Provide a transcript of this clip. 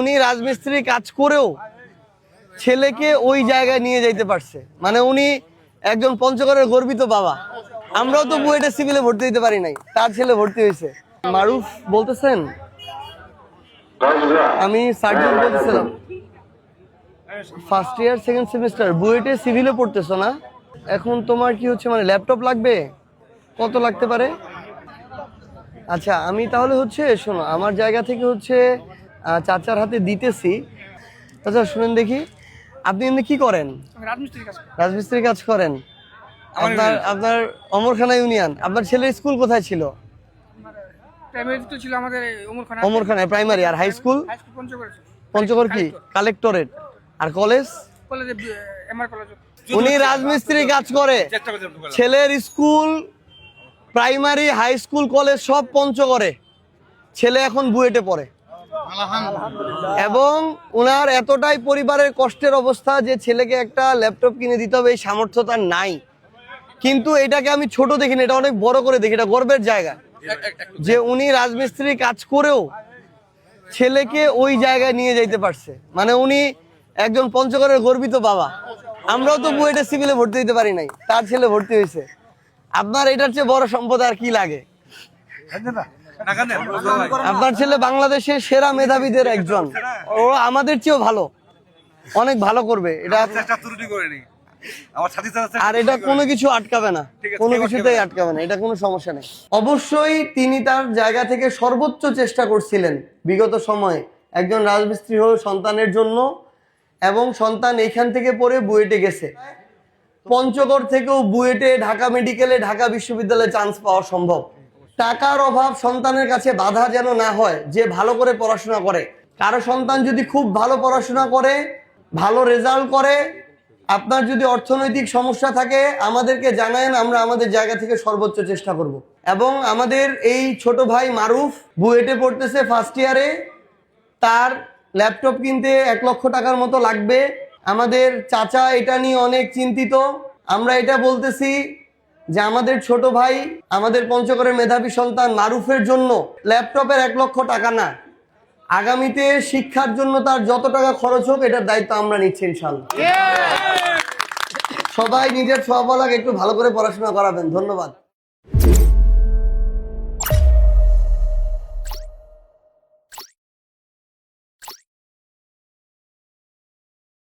উনি রাজমিস্ত্রি কাজ করেও ছেলেকে ওই জায়গায় নিয়ে যাইতে পারছে, মানে উনি একজন পঞ্চগড়ের গর্বিত বাবা। আমরাও তো বুয়েটে সিভিলে ভর্তি দিতে পারি নাই, তার ছেলে ভর্তি হয়েছে। মারুফ বলতেছেন? আমি সার্জন বলতেছিলাম। ফার্স্ট ইয়ার সেকেন্ড সেমিস্টার বুয়েটে সিভিলে পড়তেছো না? এখন তোমার কি হচ্ছে, মানে ল্যাপটপ লাগবে? কত লাগতে পারে? আচ্ছা, আমি তাহলে হচ্ছে শোনো, আমার জায়গা থেকে হচ্ছে চাচার হাতে দিতেছি। আচ্ছা শুনেন দেখি, আপনি এমনি কি করেন? রাজমিস্ত্রি কাজ করেন। আপনার অমরখানা ইউনিয়ন। আপনার ছেলের স্কুল কোথায় ছিল? অমরখানায় প্রাইমারি। আর হাই স্কুল? পঞ্চগড় কি কালেক্টরেট। আর কলেজ? উনি রাজমিস্ত্রি কাজ করে, ছেলের school primary high school college সব পঞ্চগড়ে, ছেলে এখন বুয়েটে পড়ে। এবং উনার এতটাই পরিবারের কষ্টের অবস্থা যে ছেলেকে একটা ল্যাপটপ কিনে দিতে হবে এই সামর্থ্য তার নাই। কিন্তু এটাকে আমি ছোট দেখি না, এটা অনেক বড় করে দেখি, এটা গর্বের জায়গা যে উনি রাজমিস্ত্রি কাজ করেও ছেলেকে ওই জায়গায় নিয়ে যাইতে পারছে, মানে উনি একজন পঞ্চগড়ের গর্বিত বাবা। আমরাও তো বুয়েটে সিভিলে ভর্তি দিতে পারি নাই, তার ছেলে ভর্তি হয়েছে। আপনার এটার চেয়ে বড় সম্পদ আর কি লাগে? আপনার ছেলে বাংলাদেশের সেরা মেধাবীদের একজন, ও আমাদের চেয়েও ভালো, অনেক ভালো করবে এটা। আর এটা কোনো কিছু আটকাবে না, কোনো কিছুতেই আটকাবে না, এটা কোনো সমস্যা নেই। অবশ্যই তিনি তার জায়গা থেকে সর্বোচ্চ চেষ্টা করছিলেন বিগত সময়ে একজন রাজমিস্ত্রি হয়ে সন্তানের জন্য, এবং সন্তান এইখান থেকে পড়ে বুয়েটে গেছে। পঞ্চগড় থেকেও বুয়েটে, ঢাকা মেডিকেলে, ঢাকা বিশ্ববিদ্যালয়ে চান্স পাওয়া সম্ভব। টাকার অভাব সন্তানের কাছে বাধা যেন না হয় যে ভালো করে পড়াশোনা করে। কারো সন্তান যদি খুব ভালো পড়াশোনা করে, ভালো রেজাল্ট করে, আপনার যদি অর্থনৈতিক সমস্যা থাকে আমাদেরকে জানায়েন, আমরা আমাদের জায়গা থেকে সর্বোচ্চ চেষ্টা করব। এবং আমাদের এই ছোট ভাই মারুফ বুয়েটে পড়তেছে ফার্স্ট ইয়ারে, তার ল্যাপটপ কিনতে 1 লক্ষ টাকার মতো লাগবে। আমাদের চাচা এটা নিয়ে অনেক চিন্তিত। আমরা এটা বলতেছি যে আমাদের ছোট ভাই, আমাদের পঞ্চগড়ের মেধাবী সন্তান মারুফের জন্য ল্যাপটপের 1 লক্ষ টাকা না, আগামীতে শিক্ষার জন্য তার যত টাকা খরচ হোক এটার দায়িত্ব আমরা নিচ্ছি ইনশাআল্লাহ। সবাই নিজের সহপালাকে একটু ভালো করে পড়াশোনা করাবেন। ধন্যবাদ।